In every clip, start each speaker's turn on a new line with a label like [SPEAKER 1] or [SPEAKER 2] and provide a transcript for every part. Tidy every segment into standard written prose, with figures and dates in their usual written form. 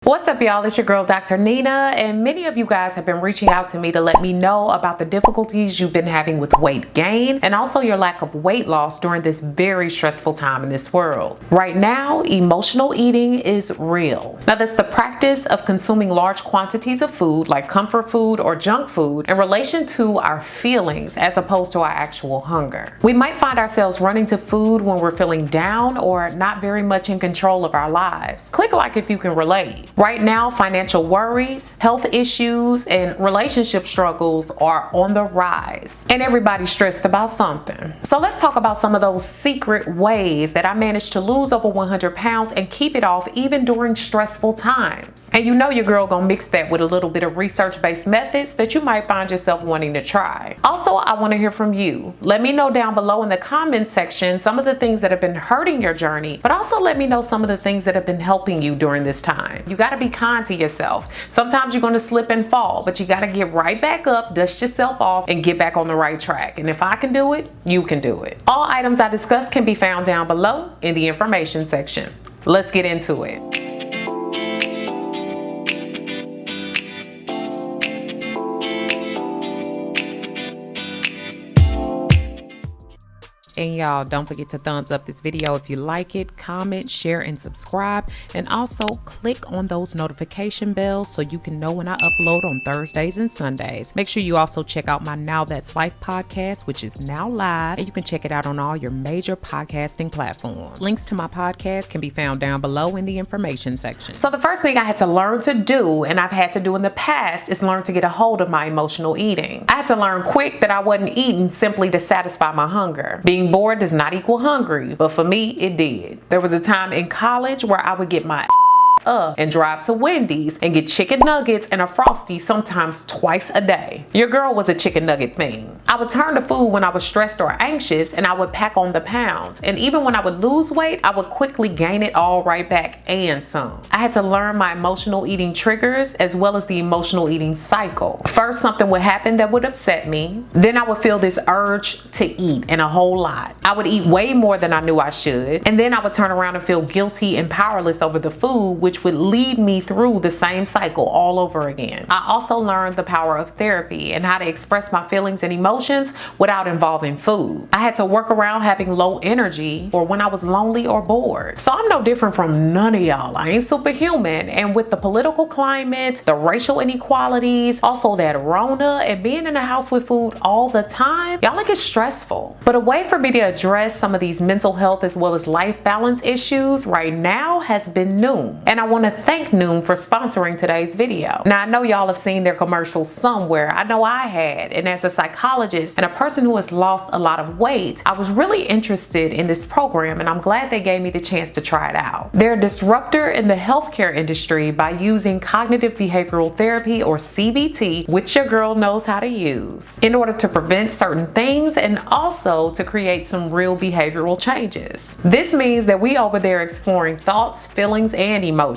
[SPEAKER 1] What's up, y'all? It's your girl, Dr. Nina, and many of you guys have been reaching out to me to let me know about the difficulties you've been having with weight gain and also your lack of weight loss during this very stressful time in this world. Right now, emotional eating is real. Now, that's the practice of consuming large quantities of food like comfort food or junk food in relation to our feelings as opposed to our actual hunger. We might find ourselves running to food when we're feeling down or not very much in control of our lives. Click like if you can relate. Right now, financial worries, health issues, and relationship struggles are on the rise, and everybody's stressed about something. So let's talk about some of those secret ways that I managed to lose over 100 pounds and keep it off even during stressful times. And you know your girl gonna mix that with a little bit of research-based methods that you might find yourself wanting to try. Also, I want to hear from you. Let me know down below in the comment section some of the things that have been hurting your journey, but also let me know some of the things that have been helping you during this time. You gotta be kind to yourself. Sometimes you're gonna slip and fall, but you gotta get right back up, dust yourself off, and get back on the right track. And if I can do it, you can do it. All items I discussed can be found down below in the information section. Let's get into it. And y'all, don't forget to thumbs up this video if you like it, comment, share, and subscribe. And also click on those notification bells so you can know when I upload on Thursdays and Sundays. Make sure you also check out my Now That's Life podcast, which is now live, and you can check it out on all your major podcasting platforms. Links to my podcast can be found down below in the information section. So the first thing I had to learn to do, and I've had to do in the past, is learn to get a hold of my emotional eating. I had to learn quick that I wasn't eating simply to satisfy my hunger. Being bored does not equal hungry, but for me, it did. There was a time in college where I would get my up and drive to Wendy's and get chicken nuggets and a Frosty sometimes twice a day. Your girl was a chicken nugget thing. I would turn to food when I was stressed or anxious, and I would pack on the pounds. And even when I would lose weight, I would quickly gain it all right back and some. I had to learn my emotional eating triggers as well as the emotional eating cycle. First, something would happen that would upset me. Then I would feel this urge to eat, and a whole lot. I would eat way more than I knew I should. And then I would turn around and feel guilty and powerless over the food, which would lead me through the same cycle all over again. I also learned the power of therapy and how to express my feelings and emotions without involving food. I had to work around having low energy or when I was lonely or bored. So I'm no different from none of y'all. I ain't superhuman. And with the political climate, the racial inequalities, also that Rona, and being in a house with food all the time, y'all, it gets stressful. But a way for me to address some of these mental health as well as life balance issues right now has been Noom. And I want to thank Noom for sponsoring today's video. Now, I know y'all have seen their commercials somewhere. I know I had. And as a psychologist and a person who has lost a lot of weight, I was really interested in this program, and I'm glad they gave me the chance to try it out. They're a disruptor in the healthcare industry by using cognitive behavioral therapy, or CBT, which your girl knows how to use, in order to prevent certain things and also to create some real behavioral changes. This means that we over there exploring thoughts, feelings, and emotions.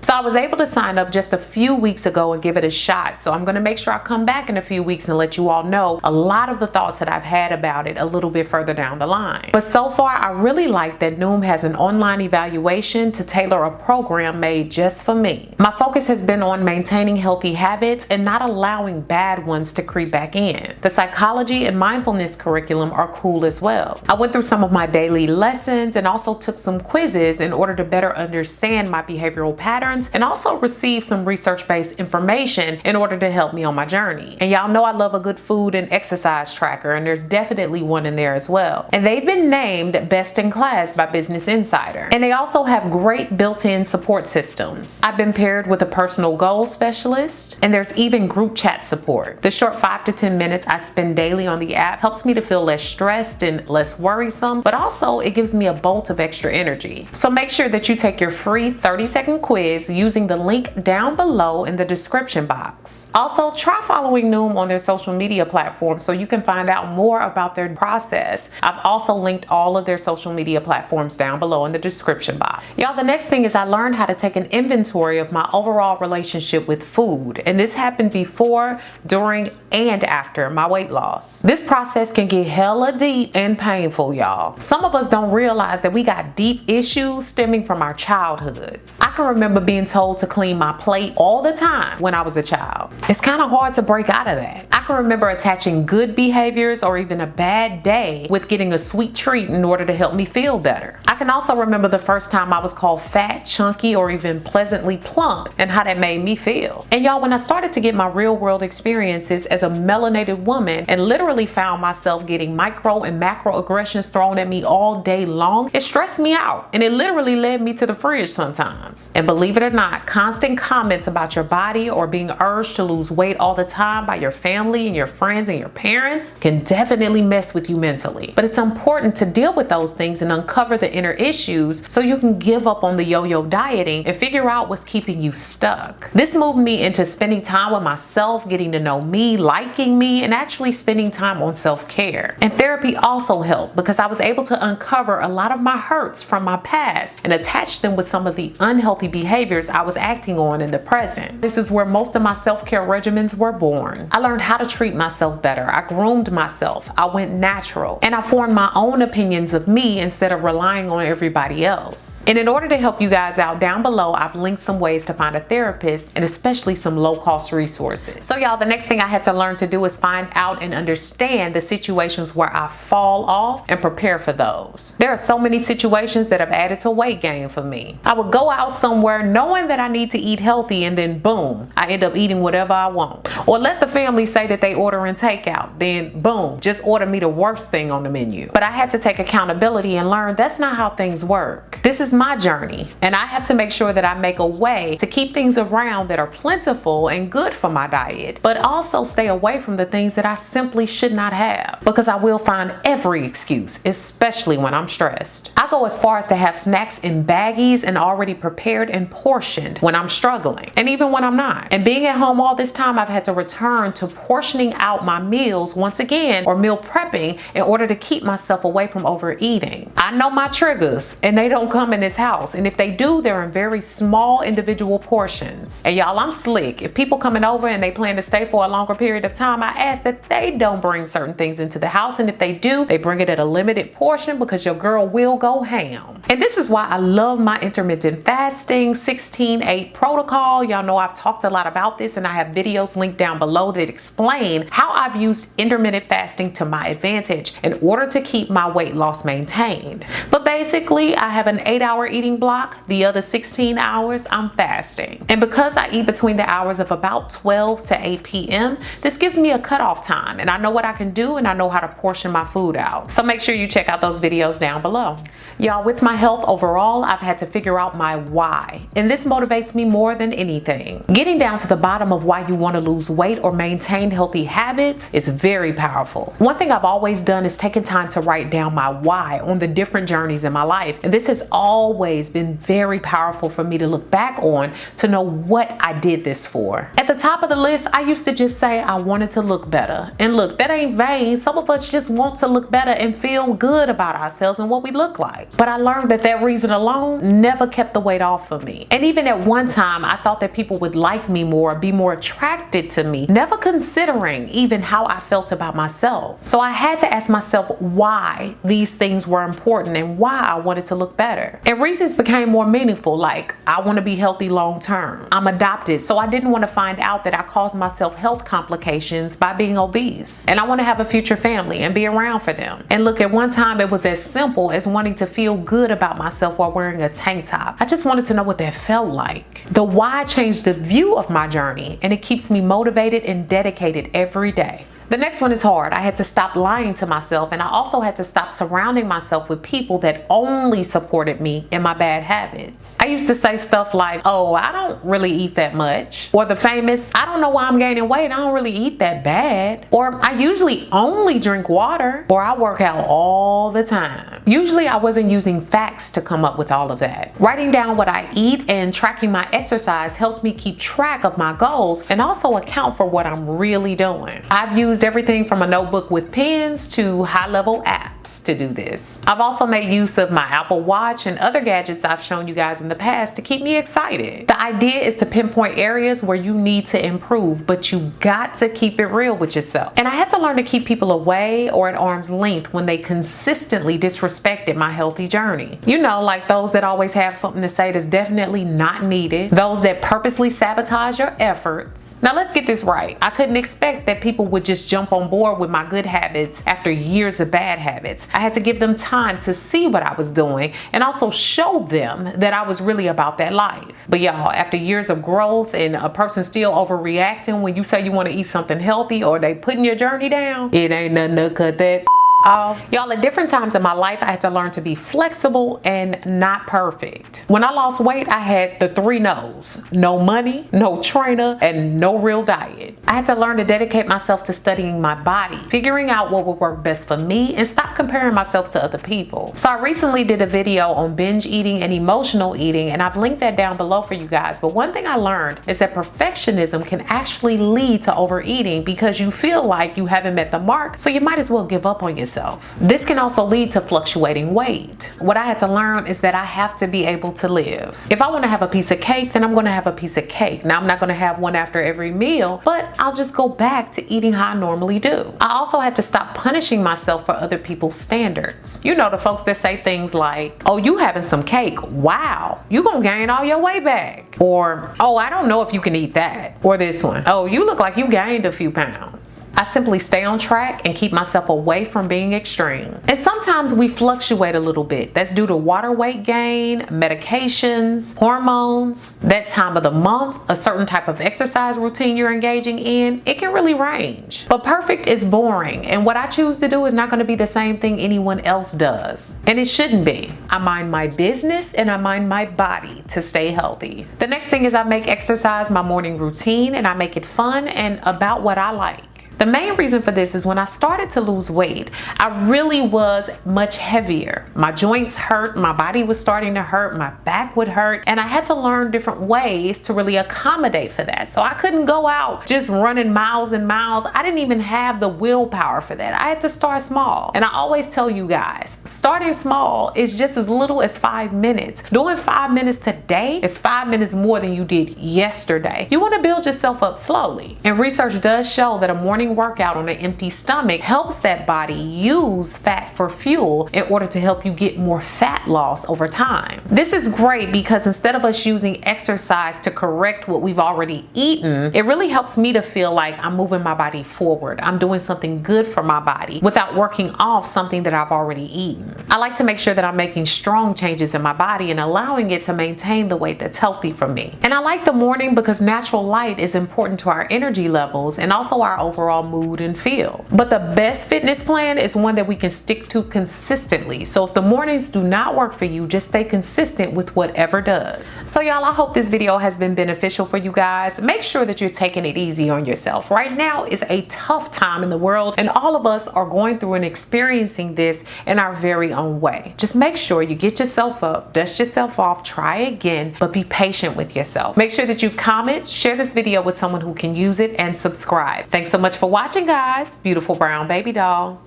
[SPEAKER 1] So I was able to sign up just a few weeks ago and give it a shot. So I'm going to make sure I come back in a few weeks and let you all know a lot of the thoughts that I've had about it a little bit further down the line. But so far, I really like that Noom has an online evaluation to tailor a program made just for me. My focus has been on maintaining healthy habits and not allowing bad ones to creep back in. The psychology and mindfulness curriculum are cool as well. I went through some of my daily lessons and also took some quizzes in order to better understand my behavioral patterns and also receive some research-based information in order to help me on my journey. And y'all know I love a good food and exercise tracker, and there's definitely one in there as well. And they've been named Best in Class by Business Insider. And they also have great built-in support systems. I've been paired with a personal goal specialist, and there's even group chat support. The short 5 to 10 minutes I spend daily on the app helps me to feel less stressed and less worrisome, but also it gives me a bolt of extra energy. So make sure that you take your free 30-second quiz using the link down below in the description box. Also, try following Noom on their social media platforms so you can find out more about their process. I've also linked all of their social media platforms down below in the description box. Y'all, the next thing is I learned how to take an inventory of my overall relationship with food. And this happened before, during, and after my weight loss. This process can get hella deep and painful, y'all. Some of us don't realize that we got deep issues stemming from our childhoods. I can remember being told to clean my plate all the time when I was a child. It's kind of hard to break out of that. I can remember attaching good behaviors or even a bad day with getting a sweet treat in order to help me feel better. I can also remember the first time I was called fat, chunky, or even pleasantly plump and how that made me feel. And y'all, when I started to get my real world experiences as a melanated woman and literally found myself getting micro and macro aggressions thrown at me all day long, it stressed me out and it literally led me to the fridge sometimes. And believe it or not, constant comments about your body or being urged to lose weight all the time by your family and your friends and your parents can definitely mess with you mentally. But it's important to deal with those things and uncover the inner issues so you can give up on the yo-yo dieting and figure out what's keeping you stuck. This moved me into spending time with myself, getting to know me, liking me, and actually spending time on self-care. And therapy also helped because I was able to uncover a lot of my hurts from my past and attach them with some of the unhealthy behaviors I was acting on in the present. This is where most of my self-care regimens were born. I learned how to treat myself better. I groomed myself. I went natural. And I formed my own opinions of me instead of relying on everybody else. And in order to help you guys out, down below I've linked some ways to find a therapist and especially some low-cost resources. So y'all, the next thing I had to learn to do is find out and understand the situations where I fall off and prepare for those. There are so many situations that have added to weight gain for me. I would go out somewhere knowing that I need to eat healthy and then boom, I end up eating whatever I want. Or let the family say that they order in takeout, then boom, just order me the worst thing on the menu. But I had to take accountability and learn that's not how things work. This is my journey and I have to make sure that I make a way to keep things around that are plentiful and good for my diet, but also stay away from the things that I simply should not have, because I will find every excuse, especially when I'm stressed. I go as far as to have snacks in baggies and already prepared and portioned when I'm struggling, and even when I'm not. And being at home all this time, I've had to return to portioning out my meals once again, or meal prepping, in order to keep myself away from overeating. I know my triggers and they don't come in this house, and if they do, they're in very small individual portions. And y'all, I'm slick. If people coming over and they plan to stay for a longer period of time, I ask that they don't bring certain things into the house, and if they do, they bring it at a limited portion because your girl will go ham. And this is why I love my intermittent fasting 16-8 protocol. Y'all know I've talked a lot about this and I have videos linked down below that explain how I've used intermittent fasting to my advantage in order to keep my weight loss maintained. But basically, I have an 8-hour eating block. The other 16 hours, I'm fasting. And because I eat between the hours of about 12 to 8 p.m., this gives me a cutoff time, and I know what I can do and I know how to portion my food out. So make sure you check out those videos down below. Y'all, with my health overall, I've had to figure out my why, and this motivates me more than anything. Getting down to the bottom of why you want to lose weight or maintain healthy habits is very powerful. One thing I've always done is taken time to write down my why on the different journeys in my life, and this has always been very powerful for me to look back on to know what I did this for. At the top of the list, I used to just say I wanted to look better. And look, that ain't vain. Some of us just want to look better and feel good about ourselves and what we look like. But I learned that that reason alone never kept the weight off for me. And even at one time, I thought that people would like me more, be more attracted to me, never considering even how I felt about myself. So I had to ask myself why these things were important and why I wanted to look better. And reasons became more meaningful, like I want to be healthy long term. I'm adopted, so I didn't want to find out that I caused myself health complications by being obese. And I want to have a future family and be around for them. And look, at one time it was as simple as wanting to feel good about myself while wearing a tank top. I just wanted to know what that felt like. The why changed the view of my journey, and it keeps me motivated and dedicated every day. The next one is hard. I had to stop lying to myself, and I also had to stop surrounding myself with people that only supported me in my bad habits. I used to say stuff like, oh, I don't really eat that much. Or the famous, I don't know why I'm gaining weight. I don't really eat that bad. Or I usually only drink water. Or I work out all the time. Usually I wasn't using facts to come up with all of that. Writing down what I eat and tracking my exercise helps me keep track of my goals and also account for what I'm really doing. I've used used everything from a notebook with pens to high-level apps to do this. I've also made use of my Apple Watch and other gadgets I've shown you guys in the past to keep me excited. The idea is to pinpoint areas where you need to improve, but you got to keep it real with yourself. And I had to learn to keep people away or at arm's length when they consistently disrespected my healthy journey. You know, like those that always have something to say that's definitely not needed, those that purposely sabotage your efforts. Now let's get this right. I couldn't expect that people would just jump on board with my good habits after years of bad habits. I had to give them time to see what I was doing and also show them that I was really about that life. But y'all, after years of growth and a person still overreacting when you say you want to eat something healthy or they putting your journey down, it ain't nothing to cut that off. Y'all, at different times in my life, I had to learn to be flexible and not perfect. When I lost weight, I had the 3 no's: no money, no trainer, and no real diet. I had to learn to dedicate myself to studying my body, figuring out what would work best for me, and stop comparing myself to other people. So I recently did a video on binge eating and emotional eating, and I've linked that down below for you guys. But one thing I learned is that perfectionism can actually lead to overeating because you feel like you haven't met the mark, so you might as well give up on yourself. This can also lead to fluctuating weight. What I had to learn is that I have to be able to live. If I want to have a piece of cake, then I'm going to have a piece of cake. Now, I'm not going to have one after every meal, but I'll just go back to eating how I normally do. I also had to stop punishing myself for other people's standards. You know, the folks that say things like, oh, you having some cake? Wow, you gonna gain all your weight back. Or, oh, I don't know if you can eat that. Or this one, oh, you look like you gained a few pounds. I simply stay on track and keep myself away from being extreme. And sometimes we fluctuate a little bit. That's due to water weight gain, medications, hormones, that time of the month, a certain type of exercise routine you're engaging in. It can really range. But perfect is boring, and what I choose to do is not going to be the same thing anyone else does. And it shouldn't be. I mind my business and I mind my body to stay healthy. The next thing is I make exercise my morning routine, and I make it fun and about what I like. The main reason for this is when I started to lose weight, I really was much heavier. My joints hurt, my body was starting to hurt, my back would hurt, and I had to learn different ways to really accommodate for that. So I couldn't go out just running miles and miles. I didn't even have the willpower for that. I had to start small. And I always tell you guys, starting small is just as little as 5 minutes. Doing 5 minutes today is 5 minutes more than you did yesterday. You want to build yourself up slowly. And research does show that a morning workout on an empty stomach helps that body use fat for fuel in order to help you get more fat loss over time. This is great because instead of us using exercise to correct what we've already eaten, it really helps me to feel like I'm moving my body forward. I'm doing something good for my body without working off something that I've already eaten. I like to make sure that I'm making strong changes in my body and allowing it to maintain the weight that's healthy for me. And I like the morning because natural light is important to our energy levels and also our overall mood and feel. But the best fitness plan is one that we can stick to consistently. So if the mornings do not work for you, just stay consistent with whatever does. So y'all, I hope this video has been beneficial for you guys. Make sure that you're taking it easy on yourself. Right now is a tough time in the world, and all of us are going through and experiencing this in our very own way. Just make sure you get yourself up, dust yourself off, try again, but be patient with yourself. Make sure that you comment, share this video with someone who can use it, and subscribe. Thanks so much for watching, guys. Beautiful brown baby doll.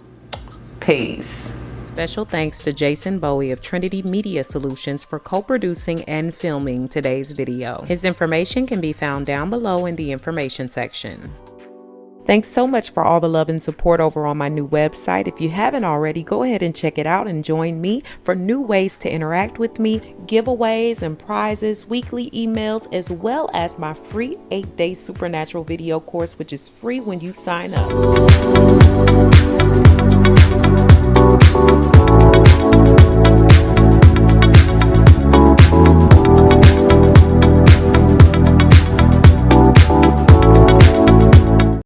[SPEAKER 1] Peace. Special thanks to Jason Bowie of Trinity Media Solutions for co-producing and filming today's video. His information can be found down below in the information section. Thanks so much for all the love and support over on my new website. If you haven't already, go ahead and check it out and join me for new ways to interact with me, giveaways and prizes, weekly emails, as well as my free 8-day supernatural video course, which is free when you sign up.